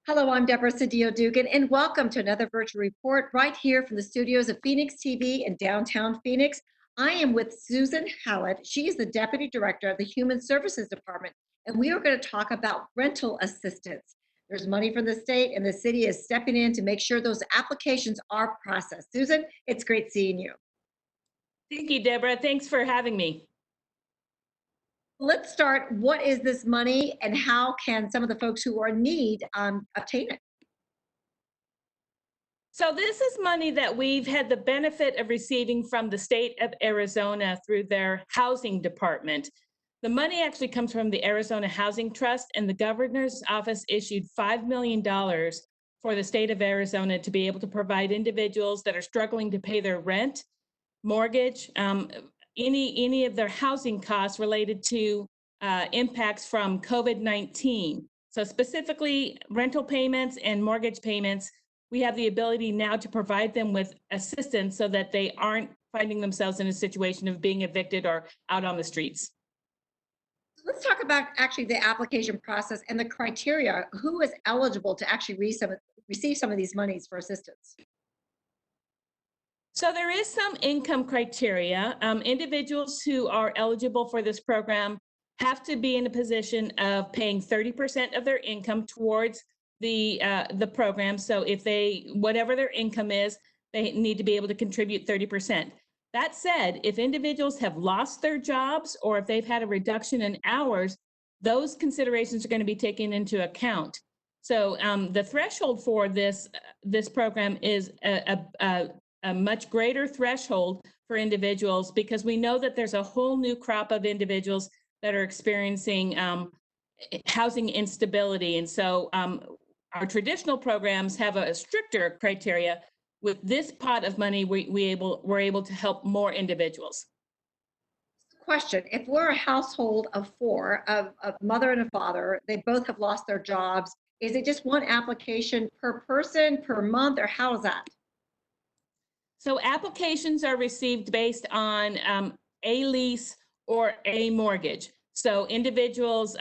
Hello, I'm Deborah Cedillo Dugan, and welcome to another virtual report right here from the studios of Phoenix TV in downtown Phoenix. I am with Susan Hallett. She is the Deputy Director of the Human Services Department, and we are going to talk about rental assistance. There's money from the state, and the city is stepping in to make sure those applications are processed. Susan, it's great seeing you. Thank you, Deborah. Thanks for having me. Let's start. What is this money, and how can some of the folks who are in need obtain it? So this is money that we've had the benefit of receiving from the state of Arizona through their housing department. The money actually comes from the Arizona Housing Trust, and the governor's office issued $5 million for the state of Arizona to be able to provide individuals that are struggling to pay their rent, mortgage, any of their housing costs related to impacts from COVID-19. So specifically rental payments and mortgage payments, we have the ability now to provide them with assistance so that they aren't finding themselves in a situation of being evicted or out on the streets. Let's talk about actually the application process and the criteria. Who is eligible to actually receive some of these monies for assistance? So there is some income criteria. Individuals who are eligible for this program have to be in a position of paying 30% of their income towards the program. So if they, whatever their income is, they need to be able to contribute 30%. That said, if individuals have lost their jobs or if they've had a reduction in hours, those considerations are going to be taken into account. So the threshold for this program is a much greater threshold for individuals because we know that there's a whole new crop of individuals that are experiencing housing instability. And so our traditional programs have a stricter criteria. With this pot of money, we're able to help more individuals. Question: if we're a household of four, of a mother and a father, they both have lost their jobs, is it just one application per person per month, or how is that? So applications are received based on a lease or a mortgage. So individuals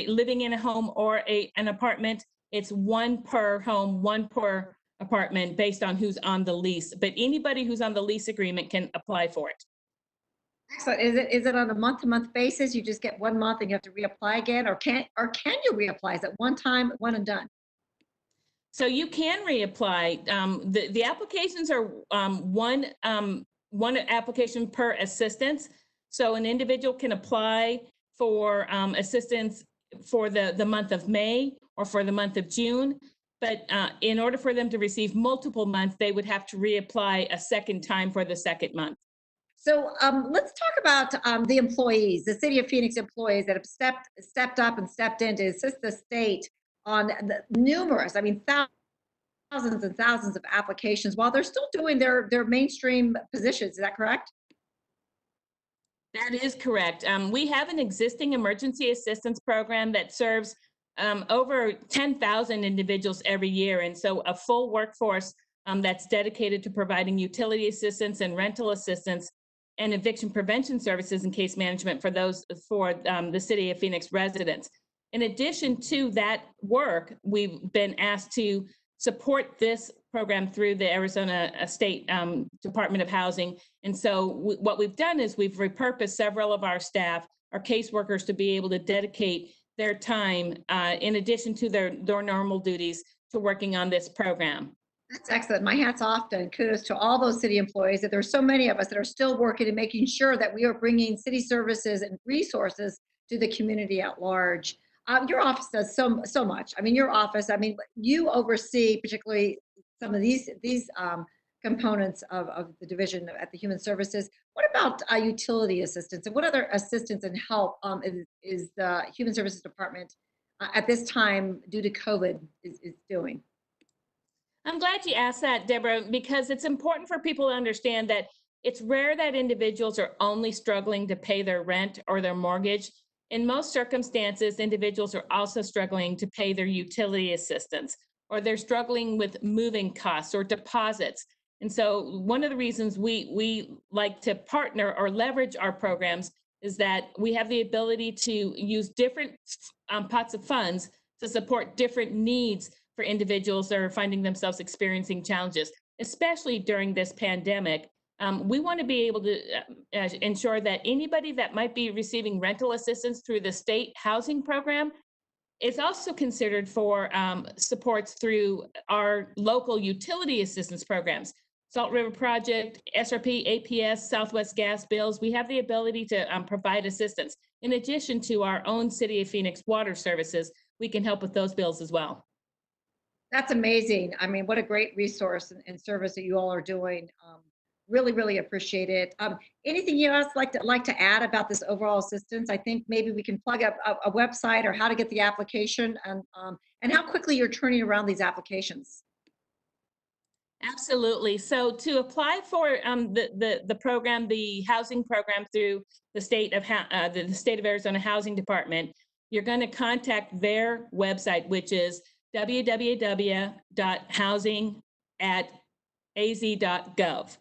living in a home or an apartment, it's one per home, one per apartment based on who's on the lease. But anybody who's on the lease agreement can apply for it. Excellent. Is it on a month-to-month basis? You just get 1 month and you have to reapply again, or can you reapply? Is it one time, one and done? So you can reapply. The applications are one application per assistance. So an individual can apply for assistance for the month of May or for the month of June. But in order for them to receive multiple months, they would have to reapply a second time for the second month. So let's talk about the employees, the City of Phoenix employees that have stepped up and stepped in to assist the state on the numerous, I mean, thousands and thousands of applications while they're still doing their mainstream positions. Is that correct? That is correct. We have an existing emergency assistance program that serves over 10,000 individuals every year. And so a full workforce that's dedicated to providing utility assistance and rental assistance and eviction prevention services and case management for the City of Phoenix residents. In addition to that work, we've been asked to support this program through the Arizona State Department of Housing. And so what we've done is we've repurposed several of our staff, our caseworkers, to be able to dedicate their time in addition to their normal duties to working on this program. That's excellent. My hat's off and kudos to all those city employees. That there's so many of us that are still working and making sure that we are bringing city services and resources to the community at large. Your office does so much. I mean, your office. I mean, you oversee particularly some of these components of the division at the Human Services. What about utility assistance, and what other assistance and help is the Human Services Department at this time due to COVID is doing? I'm glad you asked that, Deborah, because it's important for people to understand that it's rare that individuals are only struggling to pay their rent or their mortgage. In most circumstances, individuals are also struggling to pay their utility assistance, or they're struggling with moving costs or deposits. And so one of the reasons we like to partner or leverage our programs is that we have the ability to use different pots of funds to support different needs for individuals that are finding themselves experiencing challenges, especially during this pandemic. We want to be able to ensure that anybody that might be receiving rental assistance through the state housing program is also considered for supports through our local utility assistance programs. Salt River Project, SRP, APS, Southwest Gas Bills, we have the ability to provide assistance. In addition to our own City of Phoenix water services, we can help with those bills as well. That's amazing. I mean, what a great resource and service that you all are doing. Really, really appreciate it. Anything you else like to add about this overall assistance? I think maybe we can plug up a website or how to get the application and how quickly you're turning around these applications. Absolutely. So to apply for the program, the housing program through the state of the state of Arizona Housing Department, you're going to contact their website, which is www.housing@az.gov.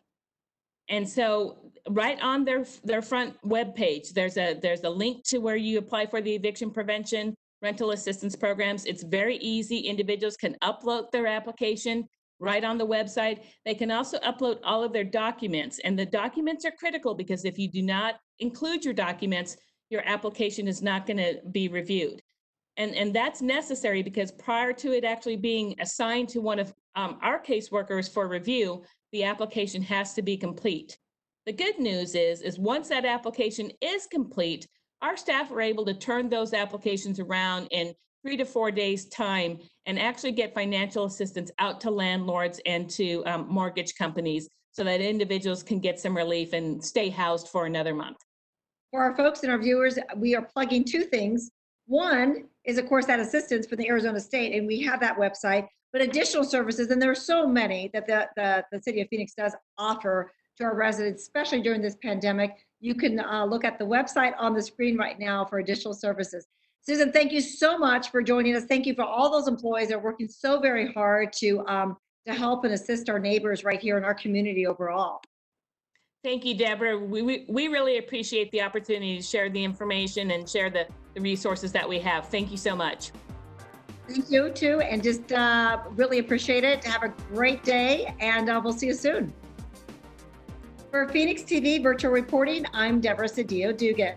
And so right on their front web page, there's a link to where you apply for the eviction prevention rental assistance programs. It's very easy. Individuals can upload their application right on the website. They can also upload all of their documents, and the documents are critical because if you do not include your documents, your application is not going to be reviewed. And that's necessary because prior to it actually being assigned to one of our caseworkers for review, the application has to be complete. The good news is once that application is complete, our staff are able to turn those applications around in 3 to 4 days time and actually get financial assistance out to landlords and to mortgage companies so that individuals can get some relief and stay housed for another month. For our folks and our viewers, we are plugging two things. One is, of course, that assistance from the Arizona State, and we have that website, but additional services, and there are so many that the City of Phoenix does offer to our residents, especially during this pandemic. You can look at the website on the screen right now for additional services. Susan, thank you so much for joining us. Thank you for all those employees that are working so very hard to help and assist our neighbors right here in our community overall. Thank you, Deborah. We really appreciate the opportunity to share the information and share the resources that we have. Thank you so much. Thank you too, and just really appreciate it. Have a great day, and we'll see you soon. For Phoenix TV Virtual Reporting, I'm Deborah Cedillo Dugan.